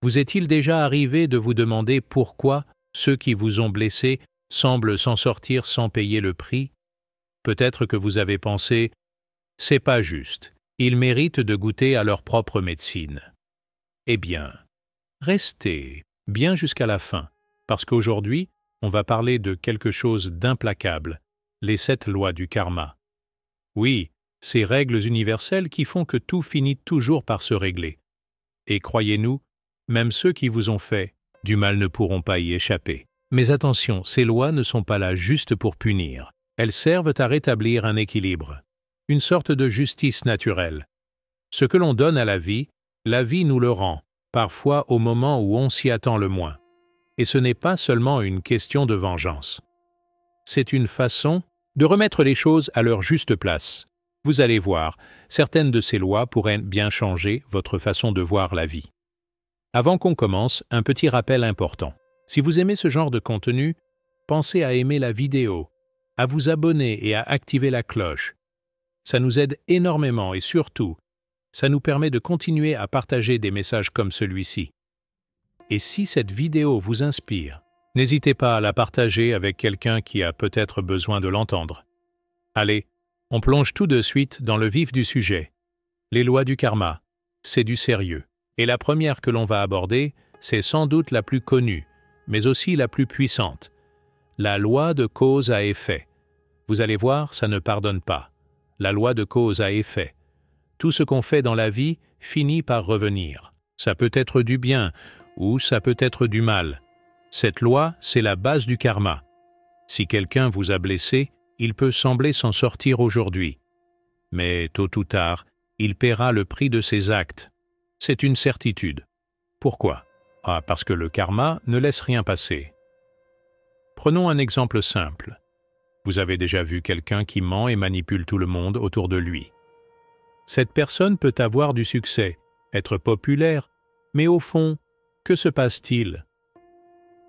Vous est-il déjà arrivé de vous demander pourquoi ceux qui vous ont blessé semblent s'en sortir sans payer le prix? Peut-être que vous avez pensé « c'est pas juste, ils méritent de goûter à leur propre médecine ». Eh bien, restez bien jusqu'à la fin, parce qu'aujourd'hui, on va parler de quelque chose d'implacable, les 7 lois du karma. Oui, ces règles universelles qui font que tout finit toujours par se régler. Et croyez-nous, même ceux qui vous ont fait du mal ne pourront pas y échapper. Mais attention, ces lois ne sont pas là juste pour punir. Elles servent à rétablir un équilibre, une sorte de justice naturelle. Ce que l'on donne à la vie nous le rend, parfois au moment où on s'y attend le moins. Et ce n'est pas seulement une question de vengeance. C'est une façon de remettre les choses à leur juste place. Vous allez voir, certaines de ces lois pourraient bien changer votre façon de voir la vie. Avant qu'on commence, un petit rappel important. Si vous aimez ce genre de contenu, pensez à aimer la vidéo, à vous abonner et à activer la cloche. Ça nous aide énormément et surtout, ça nous permet de continuer à partager des messages comme celui-ci. Et si cette vidéo vous inspire, n'hésitez pas à la partager avec quelqu'un qui a peut-être besoin de l'entendre. Allez, on plonge tout de suite dans le vif du sujet. Les lois du karma, c'est du sérieux. Et la première que l'on va aborder, c'est sans doute la plus connue, mais aussi la plus puissante. La loi de cause à effet. Vous allez voir, ça ne pardonne pas. La loi de cause à effet. Tout ce qu'on fait dans la vie finit par revenir. Ça peut être du bien ou ça peut être du mal. Cette loi, c'est la base du karma. Si quelqu'un vous a blessé, il peut sembler s'en sortir aujourd'hui. Mais tôt ou tard, il paiera le prix de ses actes. C'est une certitude. Pourquoi? Parce que le karma ne laisse rien passer. Prenons un exemple simple. Vous avez déjà vu quelqu'un qui ment et manipule tout le monde autour de lui. Cette personne peut avoir du succès, être populaire, mais au fond, que se passe-t-il?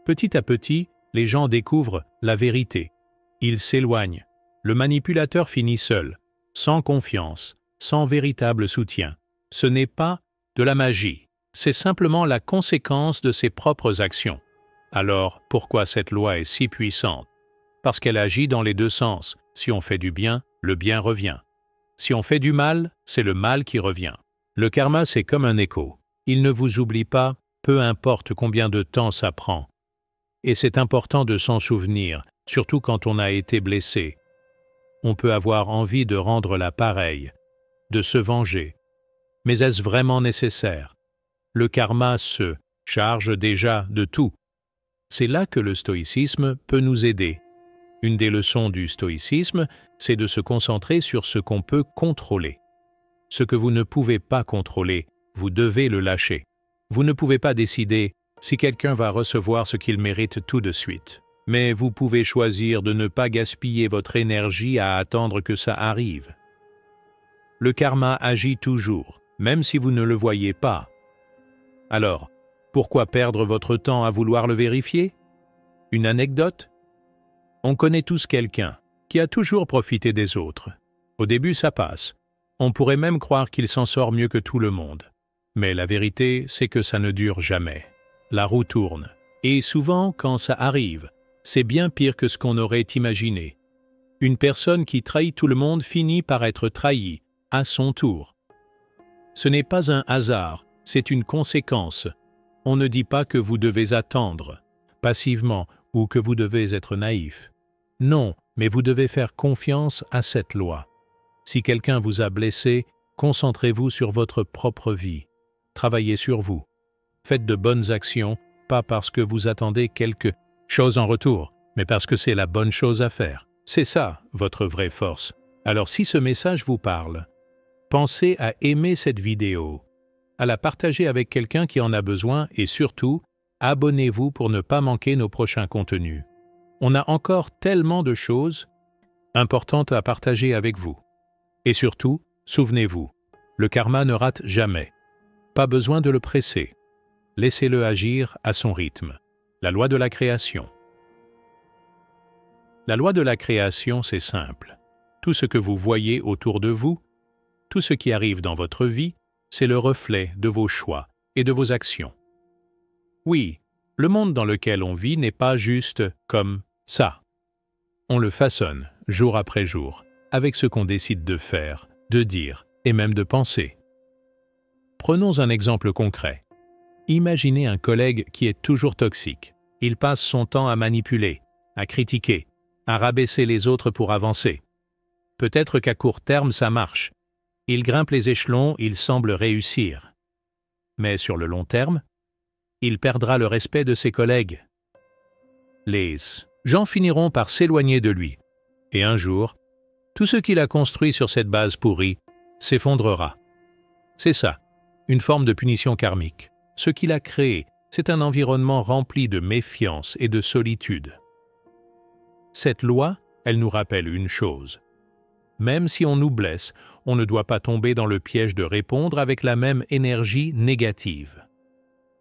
Petit à petit, les gens découvrent la vérité. Ils s'éloignent. Le manipulateur finit seul, sans confiance, sans véritable soutien. Ce n'est pas de la magie, c'est simplement la conséquence de ses propres actions. Alors, pourquoi cette loi est si puissante? Parce qu'elle agit dans les deux sens. Si on fait du bien, le bien revient. Si on fait du mal, c'est le mal qui revient. Le karma, c'est comme un écho. Il ne vous oublie pas, peu importe combien de temps ça prend. Et c'est important de s'en souvenir, surtout quand on a été blessé. On peut avoir envie de rendre la pareille, de se venger. Mais est-ce vraiment nécessaire? Le karma se charge déjà de tout. C'est là que le stoïcisme peut nous aider. Une des leçons du stoïcisme, c'est de se concentrer sur ce qu'on peut contrôler. Ce que vous ne pouvez pas contrôler, vous devez le lâcher. Vous ne pouvez pas décider si quelqu'un va recevoir ce qu'il mérite tout de suite. Mais vous pouvez choisir de ne pas gaspiller votre énergie à attendre que ça arrive. Le karma agit toujours, même si vous ne le voyez pas. Alors, pourquoi perdre votre temps à vouloir le vérifier? Une anecdote? On connaît tous quelqu'un qui a toujours profité des autres. Au début, ça passe. On pourrait même croire qu'il s'en sort mieux que tout le monde. Mais la vérité, c'est que ça ne dure jamais. La roue tourne. Et souvent, quand ça arrive, c'est bien pire que ce qu'on aurait imaginé. Une personne qui trahit tout le monde finit par être trahie, à son tour. Ce n'est pas un hasard, c'est une conséquence. On ne dit pas que vous devez attendre, passivement, ou que vous devez être naïf. Non, mais vous devez faire confiance à cette loi. Si quelqu'un vous a blessé, concentrez-vous sur votre propre vie. Travaillez sur vous. Faites de bonnes actions, pas parce que vous attendez quelque chose en retour, mais parce que c'est la bonne chose à faire. C'est ça, votre vraie force. Alors si ce message vous parle, pensez à aimer cette vidéo, à la partager avec quelqu'un qui en a besoin et surtout, abonnez-vous pour ne pas manquer nos prochains contenus. On a encore tellement de choses importantes à partager avec vous. Et surtout, souvenez-vous, le karma ne rate jamais. Pas besoin de le presser. Laissez-le agir à son rythme. La loi de la création. La loi de la création, c'est simple. Tout ce que vous voyez autour de vous, tout ce qui arrive dans votre vie, c'est le reflet de vos choix et de vos actions. Oui, le monde dans lequel on vit n'est pas juste comme ça. On le façonne, jour après jour, avec ce qu'on décide de faire, de dire et même de penser. Prenons un exemple concret. Imaginez un collègue qui est toujours toxique. Il passe son temps à manipuler, à critiquer, à rabaisser les autres pour avancer. Peut-être qu'à court terme, ça marche. Il grimpe les échelons, il semble réussir. Mais sur le long terme, il perdra le respect de ses collègues. Les gens finiront par s'éloigner de lui. Et un jour, tout ce qu'il a construit sur cette base pourrie s'effondrera. C'est ça, une forme de punition karmique. Ce qu'il a créé, c'est un environnement rempli de méfiance et de solitude. Cette loi, elle nous rappelle une chose. Même si on nous blesse, on ne doit pas tomber dans le piège de répondre avec la même énergie négative.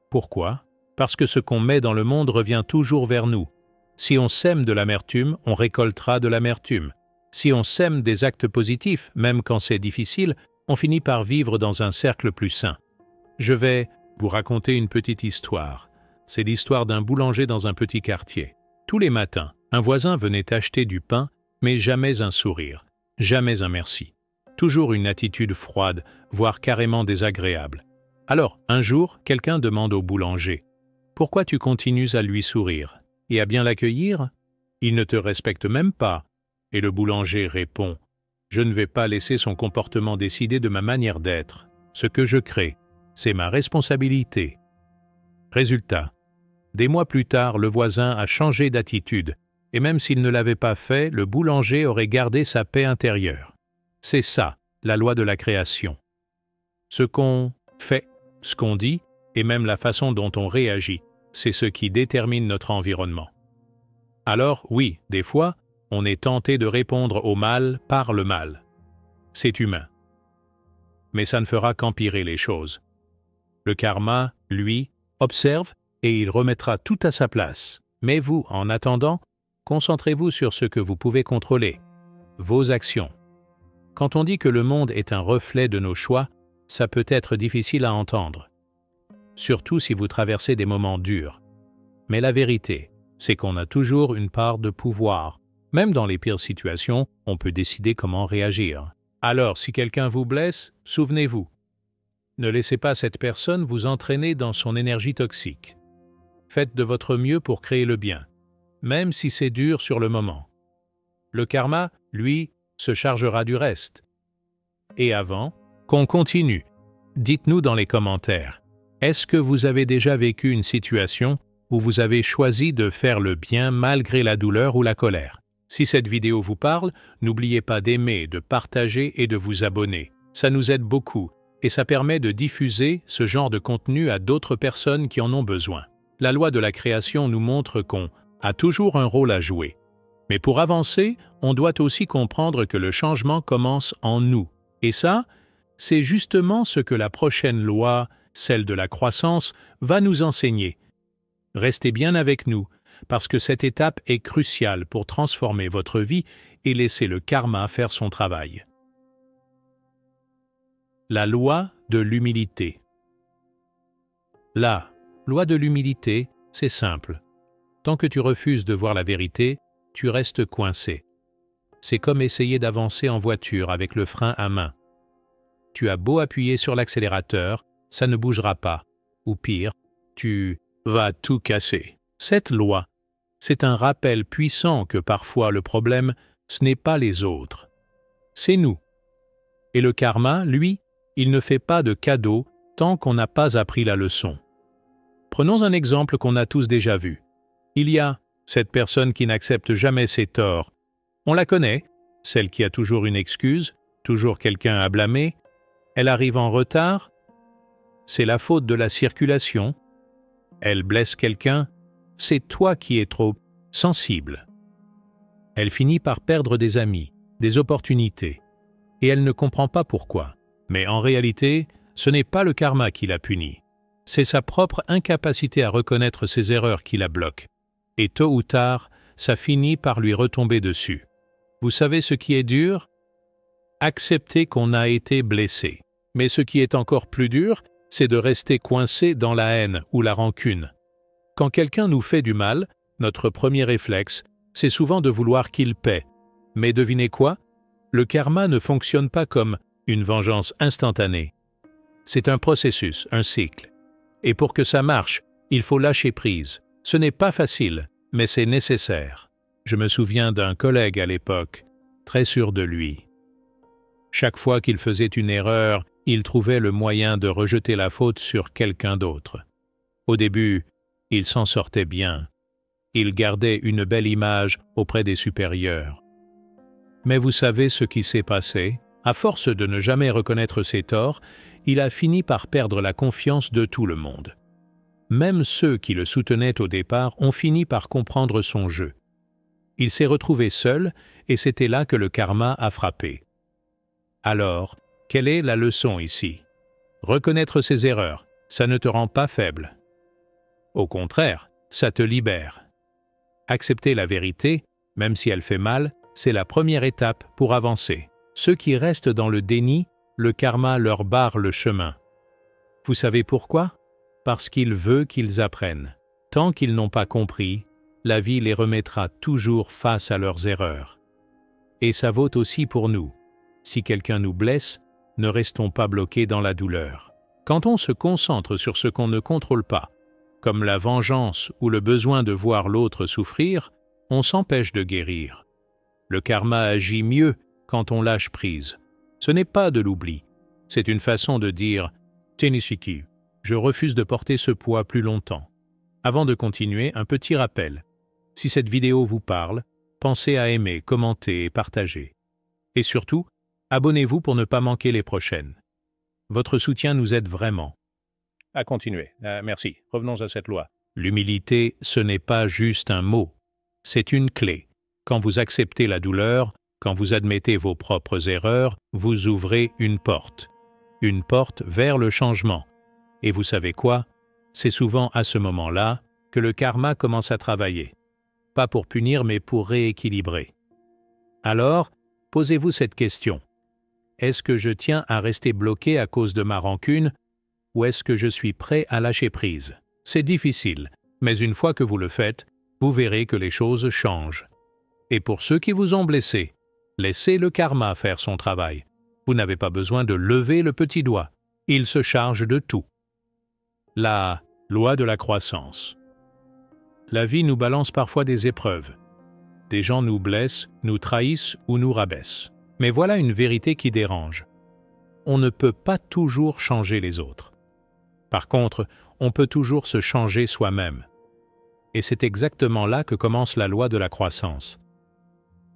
Pourquoi? Parce que ce qu'on met dans le monde revient toujours vers nous. Si on sème de l'amertume, on récoltera de l'amertume. Si on sème des actes positifs, même quand c'est difficile, on finit par vivre dans un cercle plus sain. Je vais vous raconter une petite histoire. C'est l'histoire d'un boulanger dans un petit quartier. Tous les matins, un voisin venait acheter du pain, mais jamais un sourire, jamais un merci. Toujours une attitude froide, voire carrément désagréable. Alors, un jour, quelqu'un demande au boulanger « Pourquoi tu continues à lui sourire et à bien l'accueillir? Il ne te respecte même pas. » Et le boulanger répond « Je ne vais pas laisser son comportement décider de ma manière d'être. Ce que je crée, c'est ma responsabilité. » Résultat, des mois plus tard, le voisin a changé d'attitude, et même s'il ne l'avait pas fait, le boulanger aurait gardé sa paix intérieure. C'est ça, la loi de la création. Ce qu'on fait, ce qu'on dit, et même la façon dont on réagit, c'est ce qui détermine notre environnement. Alors, oui, des fois, on est tenté de répondre au mal par le mal. C'est humain. Mais ça ne fera qu'empirer les choses. Le karma, lui, observe et il remettra tout à sa place. Mais vous, en attendant, concentrez-vous sur ce que vous pouvez contrôler, vos actions. Quand on dit que le monde est un reflet de nos choix, ça peut être difficile à entendre. Surtout si vous traversez des moments durs. Mais la vérité, c'est qu'on a toujours une part de pouvoir. Même dans les pires situations, on peut décider comment réagir. Alors, si quelqu'un vous blesse, souvenez-vous. Ne laissez pas cette personne vous entraîner dans son énergie toxique. Faites de votre mieux pour créer le bien, même si c'est dur sur le moment. Le karma, lui, se chargera du reste. Et avant qu'on continue, dites-nous dans les commentaires, est-ce que vous avez déjà vécu une situation où vous avez choisi de faire le bien malgré la douleur ou la colère? Si cette vidéo vous parle, n'oubliez pas d'aimer, de partager et de vous abonner. Ça nous aide beaucoup et ça permet de diffuser ce genre de contenu à d'autres personnes qui en ont besoin. La loi de la création nous montre qu'on a toujours un rôle à jouer. Mais pour avancer, on doit aussi comprendre que le changement commence en nous. Et ça, c'est justement ce que la prochaine loi, celle de la croissance, va nous enseigner. Restez bien avec nous, parce que cette étape est cruciale pour transformer votre vie et laisser le karma faire son travail. La loi de l'humilité. La loi de l'humilité, c'est simple. Tant que tu refuses de voir la vérité, tu restes coincé. C'est comme essayer d'avancer en voiture avec le frein à main. Tu as beau appuyer sur l'accélérateur, ça ne bougera pas. Ou pire, tu vas tout casser. Cette loi, c'est un rappel puissant que parfois le problème, ce n'est pas les autres. C'est nous. Et le karma, lui, il ne fait pas de cadeaux tant qu'on n'a pas appris la leçon. Prenons un exemple qu'on a tous déjà vu. Il y a cette personne qui n'accepte jamais ses torts. On la connaît, celle qui a toujours une excuse, toujours quelqu'un à blâmer. Elle arrive en retard. C'est la faute de la circulation. Elle blesse quelqu'un. C'est toi qui es trop sensible. Elle finit par perdre des amis, des opportunités. Et elle ne comprend pas pourquoi. Mais en réalité, ce n'est pas le karma qui la punit. C'est sa propre incapacité à reconnaître ses erreurs qui la bloque. Et tôt ou tard, ça finit par lui retomber dessus. Vous savez ce qui est dur? Accepter qu'on a été blessé. Mais ce qui est encore plus dur, c'est de rester coincé dans la haine ou la rancune. Quand quelqu'un nous fait du mal, notre premier réflexe, c'est souvent de vouloir qu'il paie. Mais devinez quoi? Le karma ne fonctionne pas comme une vengeance instantanée. C'est un processus, un cycle. Et pour que ça marche, il faut lâcher prise. Ce n'est pas facile, mais c'est nécessaire. Je me souviens d'un collègue à l'époque, très sûr de lui. Chaque fois qu'il faisait une erreur, il trouvait le moyen de rejeter la faute sur quelqu'un d'autre. Au début, il s'en sortait bien. Il gardait une belle image auprès des supérieurs. Mais vous savez ce qui s'est passé? À force de ne jamais reconnaître ses torts, il a fini par perdre la confiance de tout le monde. Même ceux qui le soutenaient au départ ont fini par comprendre son jeu. Il s'est retrouvé seul et c'était là que le karma a frappé. Alors, quelle est la leçon ici? Reconnaître ses erreurs, ça ne te rend pas faible. Au contraire, ça te libère. Accepter la vérité, même si elle fait mal, c'est la première étape pour avancer. Ceux qui restent dans le déni, le karma leur barre le chemin. Vous savez pourquoi? Parce qu'il veut qu'ils apprennent. Tant qu'ils n'ont pas compris, la vie les remettra toujours face à leurs erreurs. Et ça vaut aussi pour nous. Si quelqu'un nous blesse, ne restons pas bloqués dans la douleur. Quand on se concentre sur ce qu'on ne contrôle pas, comme la vengeance ou le besoin de voir l'autre souffrir, on s'empêche de guérir. Le karma agit mieux quand on lâche prise. Ce n'est pas de l'oubli, c'est une façon de dire « Tenishiki, je refuse de porter ce poids plus longtemps ». Avant de continuer, un petit rappel. Si cette vidéo vous parle, pensez à aimer, commenter et partager. Et surtout, abonnez-vous pour ne pas manquer les prochaines. Votre soutien nous aide vraiment. À continuer. Merci. Revenons à cette loi. L'humilité, ce n'est pas juste un mot. C'est une clé. Quand vous acceptez la douleur, quand vous admettez vos propres erreurs, vous ouvrez une porte vers le changement. Et vous savez quoi? C'est souvent à ce moment-là que le karma commence à travailler. Pas pour punir, mais pour rééquilibrer. Alors, posez-vous cette question. Est-ce que je tiens à rester bloqué à cause de ma rancune ou est-ce que je suis prêt à lâcher prise? C'est difficile, mais une fois que vous le faites, vous verrez que les choses changent. Et pour ceux qui vous ont blessé, laissez le karma faire son travail. Vous n'avez pas besoin de lever le petit doigt. Il se charge de tout. La loi de la croissance. La vie nous balance parfois des épreuves. Des gens nous blessent, nous trahissent ou nous rabaissent. Mais voilà une vérité qui dérange. On ne peut pas toujours changer les autres. Par contre, on peut toujours se changer soi-même. Et c'est exactement là que commence la loi de la croissance.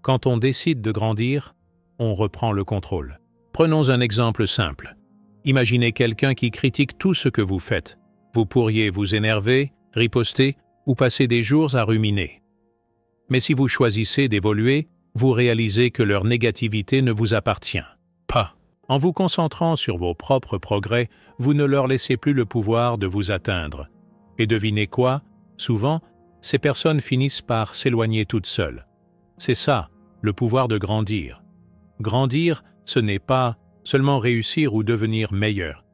Quand on décide de grandir, on reprend le contrôle. Prenons un exemple simple. Imaginez quelqu'un qui critique tout ce que vous faites. Vous pourriez vous énerver, riposter ou passer des jours à ruminer. Mais si vous choisissez d'évoluer, vous réalisez que leur négativité ne vous appartient pas. En vous concentrant sur vos propres progrès, vous ne leur laissez plus le pouvoir de vous atteindre. Et devinez quoi? Souvent, ces personnes finissent par s'éloigner toutes seules. C'est ça, le pouvoir de grandir. Grandir, ce n'est pas seulement réussir ou devenir meilleur.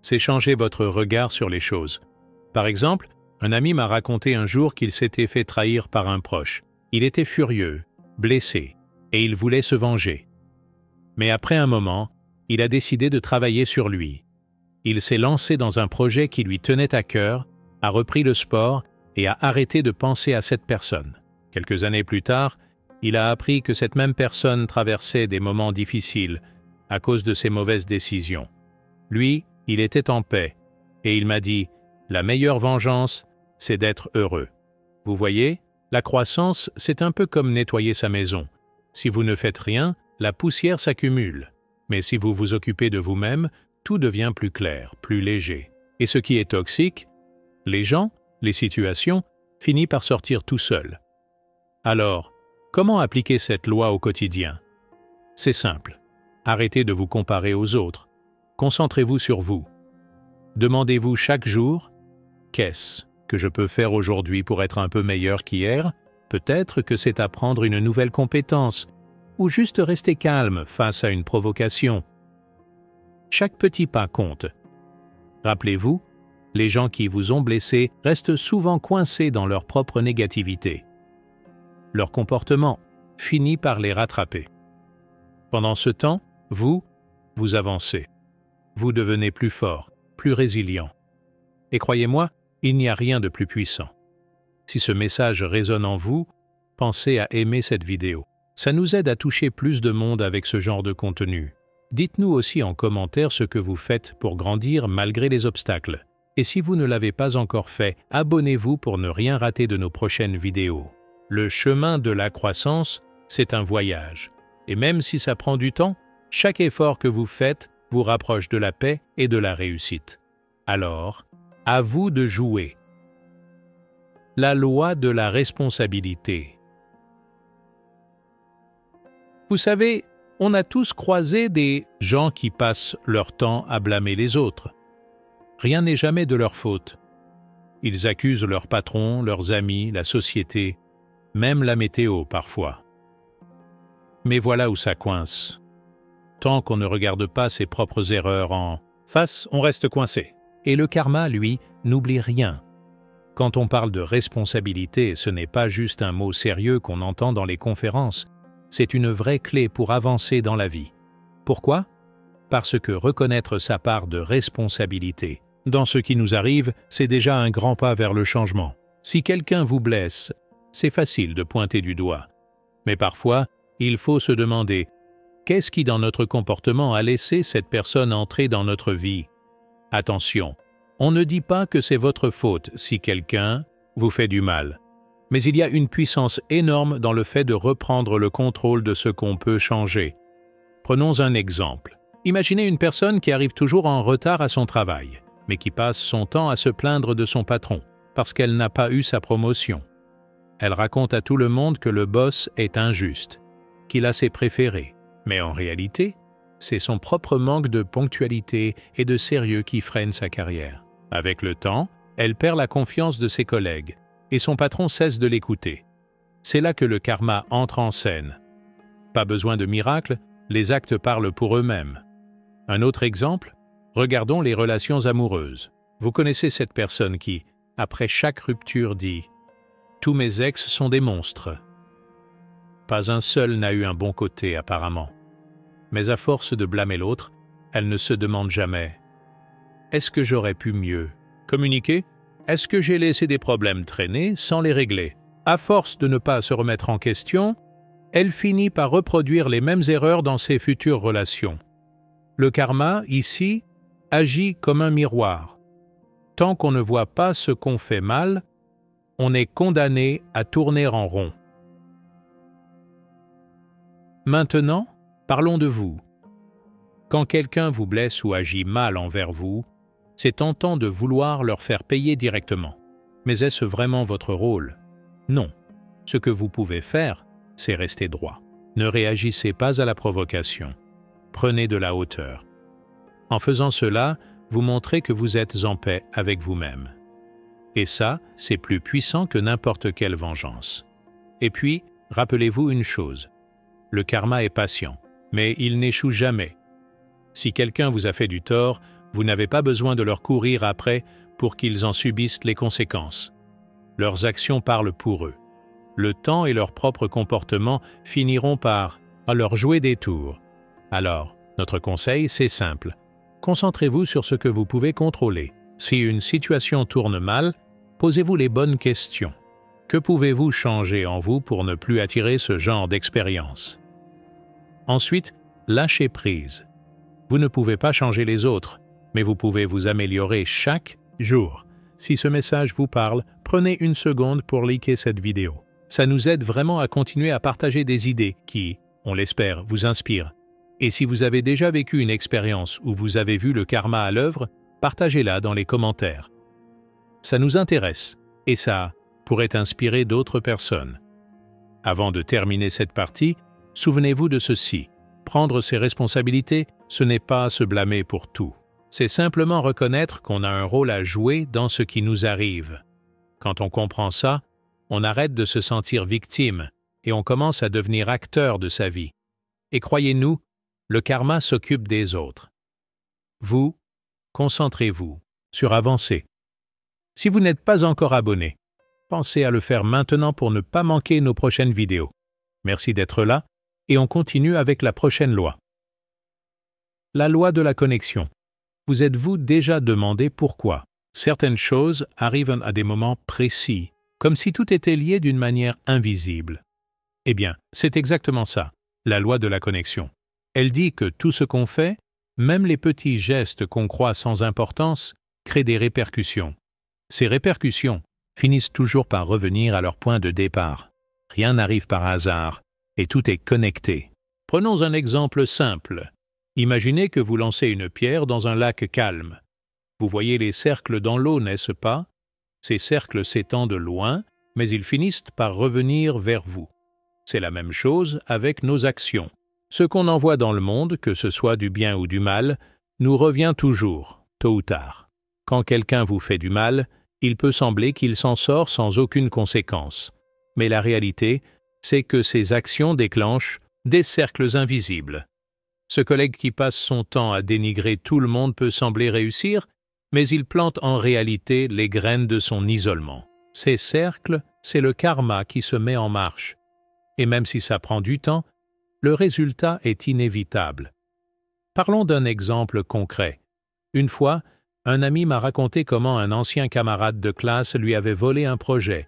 C'est changer votre regard sur les choses. Par exemple, un ami m'a raconté un jour qu'il s'était fait trahir par un proche. Il était furieux, blessé, et il voulait se venger. Mais après un moment, il a décidé de travailler sur lui. Il s'est lancé dans un projet qui lui tenait à cœur, a repris le sport et a arrêté de penser à cette personne. Quelques années plus tard, il a appris que cette même personne traversait des moments difficiles à cause de ses mauvaises décisions. Lui, il était en paix, et il m'a dit « La meilleure vengeance, c'est d'être heureux ». Vous voyez, la croissance, c'est un peu comme nettoyer sa maison. Si vous ne faites rien, la poussière s'accumule. Mais si vous vous occupez de vous-même, tout devient plus clair, plus léger. Et ce qui est toxique, les gens, les situations, finit par sortir tout seul. Alors, comment appliquer cette loi au quotidien? C'est simple. Arrêtez de vous comparer aux autres. Concentrez-vous sur vous. Demandez-vous chaque jour « Qu'est-ce que je peux faire aujourd'hui pour être un peu meilleur qu'hier ?» Peut-être que c'est apprendre une nouvelle compétence ou juste rester calme face à une provocation. Chaque petit pas compte. Rappelez-vous, Les gens qui vous ont blessé restent souvent coincés dans leur propre négativité. Leur comportement finit par les rattraper. Pendant ce temps, vous avancez. Vous devenez plus fort, plus résilient. Et croyez-moi, il n'y a rien de plus puissant. Si ce message résonne en vous, pensez à aimer cette vidéo. Ça nous aide à toucher plus de monde avec ce genre de contenu. Dites-nous aussi en commentaire ce que vous faites pour grandir malgré les obstacles. Et si vous ne l'avez pas encore fait, abonnez-vous pour ne rien rater de nos prochaines vidéos. Le chemin de la croissance, c'est un voyage. Et même si ça prend du temps, chaque effort que vous faites vous rapproche de la paix et de la réussite. Alors, à vous de jouer. La loi de la responsabilité. Vous savez, on a tous croisé des gens qui passent leur temps à blâmer les autres. Rien n'est jamais de leur faute. Ils accusent leurs patrons, leurs amis, la société, même la météo parfois. Mais voilà où ça coince. Tant qu'on ne regarde pas ses propres erreurs en face, on reste coincé. Et le karma, lui, n'oublie rien. Quand on parle de responsabilité, ce n'est pas juste un mot sérieux qu'on entend dans les conférences. C'est une vraie clé pour avancer dans la vie. Pourquoi? Parce que reconnaître sa part de responsabilité dans ce qui nous arrive, c'est déjà un grand pas vers le changement. Si quelqu'un vous blesse, c'est facile de pointer du doigt. Mais parfois, il faut se demander « Qu'est-ce qui dans notre comportement a laissé cette personne entrer dans notre vie ?» Attention, on ne dit pas que c'est votre faute si quelqu'un vous fait du mal. Mais il y a une puissance énorme dans le fait de reprendre le contrôle de ce qu'on peut changer. Prenons un exemple. Imaginez une personne qui arrive toujours en retard à son travail, mais qui passe son temps à se plaindre de son patron, parce qu'elle n'a pas eu sa promotion. Elle raconte à tout le monde que le boss est injuste, qu'il a ses préférés. Mais en réalité, c'est son propre manque de ponctualité et de sérieux qui freine sa carrière. Avec le temps, elle perd la confiance de ses collègues, et son patron cesse de l'écouter. C'est là que le karma entre en scène. Pas besoin de miracle, les actes parlent pour eux-mêmes. Un autre exemple, regardons les relations amoureuses. Vous connaissez cette personne qui, après chaque rupture, dit « Tous mes ex sont des monstres ». Pas un seul n'a eu un bon côté apparemment. Mais à force de blâmer l'autre, elle ne se demande jamais « Est-ce que j'aurais pu mieux communiquer ? Est-ce que j'ai laissé des problèmes traîner sans les régler ?» À force de ne pas se remettre en question, elle finit par reproduire les mêmes erreurs dans ses futures relations. Le karma, ici, agit comme un miroir. Tant qu'on ne voit pas ce qu'on fait mal, on est condamné à tourner en rond. Maintenant, parlons de vous. Quand quelqu'un vous blesse ou agit mal envers vous, c'est tentant de vouloir leur faire payer directement. Mais est-ce vraiment votre rôle? Non. Ce que vous pouvez faire, c'est rester droit. Ne réagissez pas à la provocation. Prenez de la hauteur. En faisant cela, vous montrez que vous êtes en paix avec vous-même. Et ça, c'est plus puissant que n'importe quelle vengeance. Et puis, rappelez-vous une chose. Le karma est patient, mais il n'échoue jamais. Si quelqu'un vous a fait du tort, vous n'avez pas besoin de leur courir après pour qu'ils en subissent les conséquences. Leurs actions parlent pour eux. Le temps et leur propre comportement finiront par leur jouer des tours. Alors, notre conseil, c'est simple. Concentrez-vous sur ce que vous pouvez contrôler. Si une situation tourne mal, posez-vous les bonnes questions. Que pouvez-vous changer en vous pour ne plus attirer ce genre d'expérience? Ensuite, lâchez prise. Vous ne pouvez pas changer les autres, mais vous pouvez vous améliorer chaque jour. Si ce message vous parle, prenez une seconde pour liker cette vidéo. Ça nous aide vraiment à continuer à partager des idées qui, on l'espère, vous inspirent. Et si vous avez déjà vécu une expérience où vous avez vu le karma à l'œuvre, partagez-la dans les commentaires. Ça nous intéresse et ça pourrait inspirer d'autres personnes. Avant de terminer cette partie, souvenez-vous de ceci. Prendre ses responsabilités, ce n'est pas se blâmer pour tout. C'est simplement reconnaître qu'on a un rôle à jouer dans ce qui nous arrive. Quand on comprend ça, on arrête de se sentir victime et on commence à devenir acteur de sa vie. Et croyez-nous, le karma s'occupe des autres. Vous, concentrez-vous sur avancer, Si vous n'êtes pas encore abonné, pensez à le faire maintenant pour ne pas manquer nos prochaines vidéos. Merci d'être là et on continue avec la prochaine loi. La loi de la connexion. Vous êtes-vous déjà demandé pourquoi certaines choses arrivent à des moments précis, comme si tout était lié d'une manière invisible? Eh bien, c'est exactement ça, la loi de la connexion. Elle dit que tout ce qu'on fait, même les petits gestes qu'on croit sans importance, créent des répercussions. Ces répercussions finissent toujours par revenir à leur point de départ. Rien n'arrive par hasard, et tout est connecté. Prenons un exemple simple. Imaginez que vous lancez une pierre dans un lac calme. Vous voyez les cercles dans l'eau, n'est-ce pas? Ces cercles s'étendent loin, mais ils finissent par revenir vers vous. C'est la même chose avec nos actions. Ce qu'on envoie dans le monde, que ce soit du bien ou du mal, nous revient toujours, tôt ou tard. Quand quelqu'un vous fait du mal, il peut sembler qu'il s'en sort sans aucune conséquence. Mais la réalité, c'est que ces actions déclenchent des cercles invisibles. Ce collègue qui passe son temps à dénigrer tout le monde peut sembler réussir, mais il plante en réalité les graines de son isolement. Ces cercles, c'est le karma qui se met en marche. Et même si ça prend du temps, le résultat est inévitable. Parlons d'un exemple concret. Une fois, un ami m'a raconté comment un ancien camarade de classe lui avait volé un projet.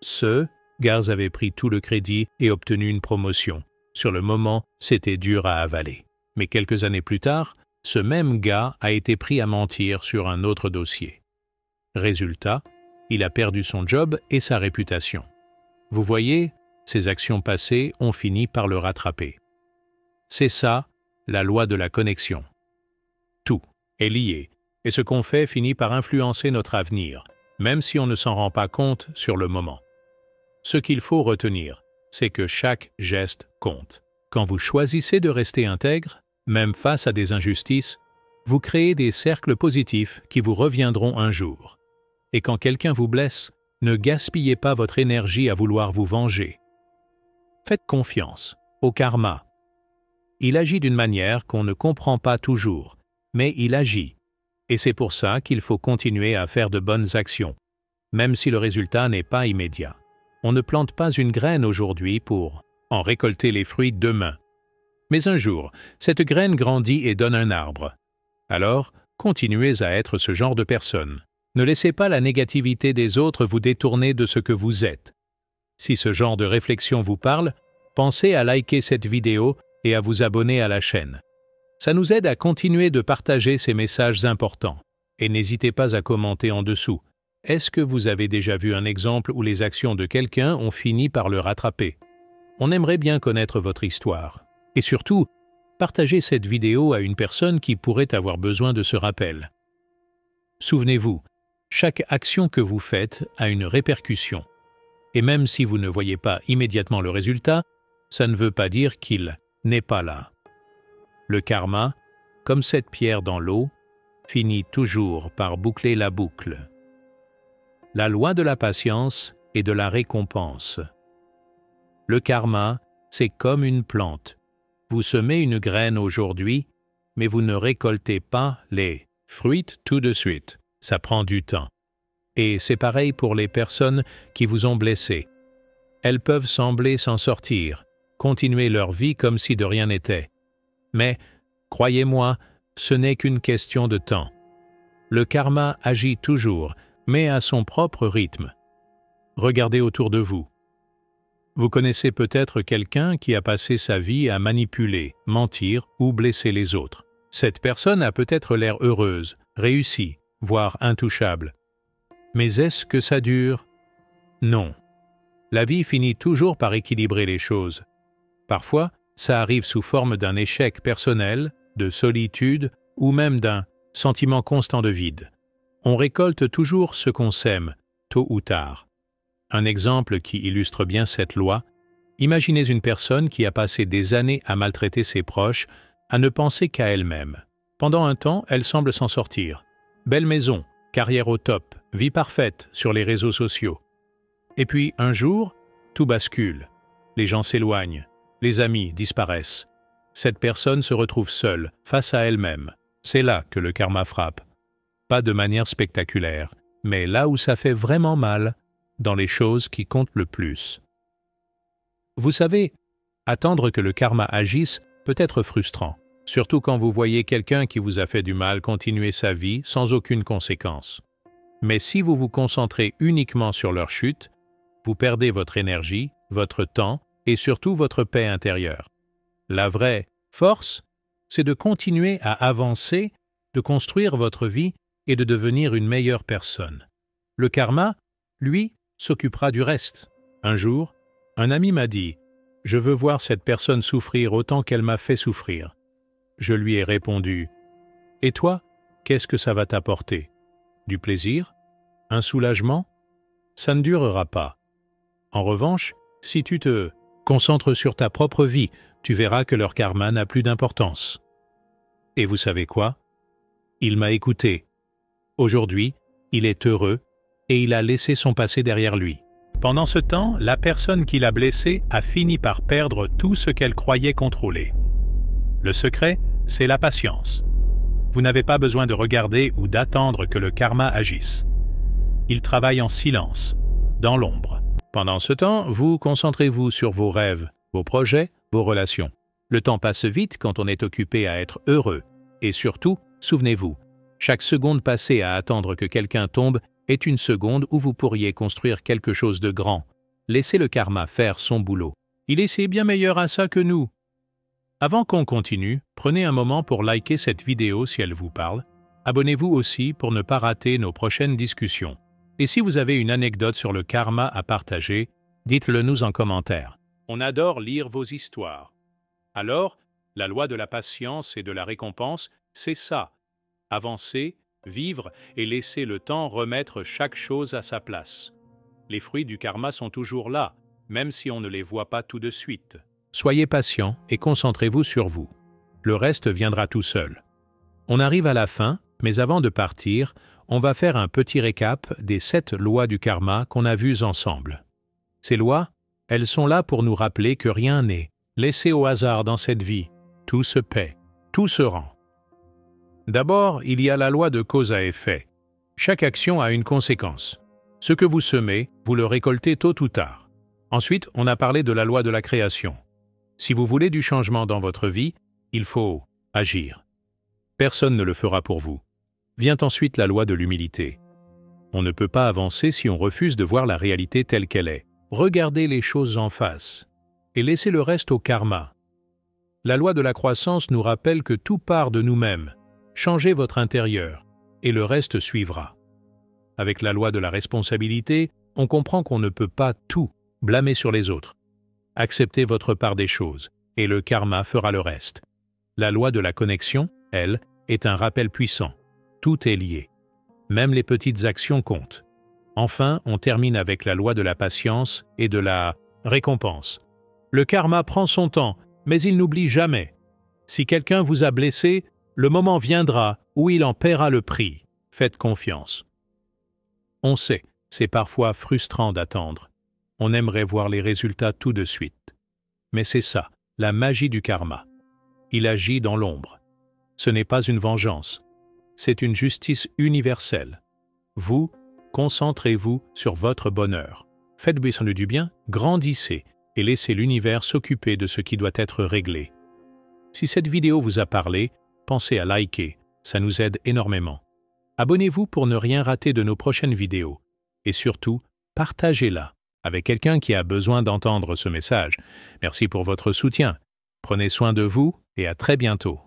Ce gars avait pris tout le crédit et obtenu une promotion. Sur le moment, c'était dur à avaler. Mais quelques années plus tard, ce même gars a été pris à mentir sur un autre dossier. Résultat, il a perdu son job et sa réputation. Vous voyez, ses actions passées ont fini par le rattraper. C'est ça, la loi de la connexion. Tout est lié, et ce qu'on fait finit par influencer notre avenir, même si on ne s'en rend pas compte sur le moment. Ce qu'il faut retenir, c'est que chaque geste compte. Quand vous choisissez de rester intègre, même face à des injustices, vous créez des cercles positifs qui vous reviendront un jour. Et quand quelqu'un vous blesse, ne gaspillez pas votre énergie à vouloir vous venger. Faites confiance au karma. Il agit d'une manière qu'on ne comprend pas toujours, mais il agit. Et c'est pour ça qu'il faut continuer à faire de bonnes actions, même si le résultat n'est pas immédiat. On ne plante pas une graine aujourd'hui pour en récolter les fruits demain. Mais un jour, cette graine grandit et donne un arbre. Alors, continuez à être ce genre de personne. Ne laissez pas la négativité des autres vous détourner de ce que vous êtes. Si ce genre de réflexion vous parle, pensez à liker cette vidéo et à vous abonner à la chaîne. Ça nous aide à continuer de partager ces messages importants. Et n'hésitez pas à commenter en dessous. Est-ce que vous avez déjà vu un exemple où les actions de quelqu'un ont fini par le rattraper? On aimerait bien connaître votre histoire. Et surtout, partagez cette vidéo à une personne qui pourrait avoir besoin de ce rappel. Souvenez-vous, chaque action que vous faites a une répercussion. Et même si vous ne voyez pas immédiatement le résultat, ça ne veut pas dire qu'il n'est pas là. Le karma, comme cette pierre dans l'eau, finit toujours par boucler la boucle. La loi de la patience et de la récompense. Le karma, c'est comme une plante. Vous semez une graine aujourd'hui, mais vous ne récoltez pas les fruits tout de suite. Ça prend du temps. Et c'est pareil pour les personnes qui vous ont blessé. Elles peuvent sembler s'en sortir, continuer leur vie comme si de rien n'était. Mais, croyez-moi, ce n'est qu'une question de temps. Le karma agit toujours, mais à son propre rythme. Regardez autour de vous. Vous connaissez peut-être quelqu'un qui a passé sa vie à manipuler, mentir ou blesser les autres. Cette personne a peut-être l'air heureuse, réussie, voire intouchable. Mais est-ce que ça dure? Non. La vie finit toujours par équilibrer les choses. Parfois, ça arrive sous forme d'un échec personnel, de solitude ou même d'un sentiment constant de vide. On récolte toujours ce qu'on sème, tôt ou tard. Un exemple qui illustre bien cette loi, imaginez une personne qui a passé des années à maltraiter ses proches, à ne penser qu'à elle-même. Pendant un temps, elle semble s'en sortir. Belle maison, carrière au top, vie parfaite sur les réseaux sociaux. Et puis, un jour, tout bascule. Les gens s'éloignent, les amis disparaissent. Cette personne se retrouve seule, face à elle-même. C'est là que le karma frappe. Pas de manière spectaculaire, mais là où ça fait vraiment mal, dans les choses qui comptent le plus. Vous savez, attendre que le karma agisse peut être frustrant, surtout quand vous voyez quelqu'un qui vous a fait du mal continuer sa vie sans aucune conséquence. Mais si vous vous concentrez uniquement sur leur chute, vous perdez votre énergie, votre temps et surtout votre paix intérieure. La vraie force, c'est de continuer à avancer, de construire votre vie et de devenir une meilleure personne. Le karma, lui, s'occupera du reste. Un jour, un ami m'a dit « Je veux voir cette personne souffrir autant qu'elle m'a fait souffrir. » Je lui ai répondu « Et toi, qu'est-ce que ça va t'apporter? Du plaisir? Un soulagement? Ça ne durera pas. En revanche, si tu te concentres sur ta propre vie, tu verras que leur karma n'a plus d'importance. » Et vous savez quoi? Il m'a écouté. Aujourd'hui, il est heureux et il a laissé son passé derrière lui. Pendant ce temps, la personne qui l'a blessé a fini par perdre tout ce qu'elle croyait contrôler. Le secret, c'est la patience. Vous n'avez pas besoin de regarder ou d'attendre que le karma agisse. Il travaille en silence, dans l'ombre. Pendant ce temps, vous concentrez-vous sur vos rêves, vos projets, vos relations. Le temps passe vite quand on est occupé à être heureux. Et surtout, souvenez-vous, chaque seconde passée à attendre que quelqu'un tombe est une seconde où vous pourriez construire quelque chose de grand. Laissez le karma faire son boulot. Il essaie bien meilleur à ça que nous. Avant qu'on continue, prenez un moment pour liker cette vidéo si elle vous parle. Abonnez-vous aussi pour ne pas rater nos prochaines discussions. Et si vous avez une anecdote sur le karma à partager, dites-le nous en commentaire. On adore lire vos histoires. Alors, la loi de la patience et de la récompense, c'est ça. Avancer, vivre et laisser le temps remettre chaque chose à sa place. Les fruits du karma sont toujours là, même si on ne les voit pas tout de suite. Soyez patient et concentrez-vous sur vous. Le reste viendra tout seul. On arrive à la fin, mais avant de partir, on va faire un petit récap des 7 lois du karma qu'on a vues ensemble. Ces lois, elles sont là pour nous rappeler que rien n'est laissé au hasard dans cette vie. Tout se paie, tout se rend. D'abord, il y a la loi de cause à effet. Chaque action a une conséquence. Ce que vous semez, vous le récoltez tôt ou tard. Ensuite, on a parlé de la loi de la création. Si vous voulez du changement dans votre vie, il faut agir. Personne ne le fera pour vous. Vient ensuite la loi de l'humilité. On ne peut pas avancer si on refuse de voir la réalité telle qu'elle est. Regardez les choses en face et laissez le reste au karma. La loi de la croissance nous rappelle que tout part de nous-mêmes. Changez votre intérieur et le reste suivra. Avec la loi de la responsabilité, on comprend qu'on ne peut pas tout blâmer sur les autres. Acceptez votre part des choses et le karma fera le reste. La loi de la connexion, elle, est un rappel puissant. Tout est lié. Même les petites actions comptent. Enfin, on termine avec la loi de la patience et de la récompense. Le karma prend son temps, mais il n'oublie jamais. Si quelqu'un vous a blessé, le moment viendra où il en paiera le prix. Faites confiance. On sait, c'est parfois frustrant d'attendre. On aimerait voir les résultats tout de suite. Mais c'est ça, la magie du karma. Il agit dans l'ombre. Ce n'est pas une vengeance. C'est une justice universelle. Vous, concentrez-vous sur votre bonheur. Faites-vous du bien, grandissez et laissez l'univers s'occuper de ce qui doit être réglé. Si cette vidéo vous a parlé, pensez à liker, ça nous aide énormément. Abonnez-vous pour ne rien rater de nos prochaines vidéos. Et surtout, partagez-la avec quelqu'un qui a besoin d'entendre ce message. Merci pour votre soutien. Prenez soin de vous et à très bientôt.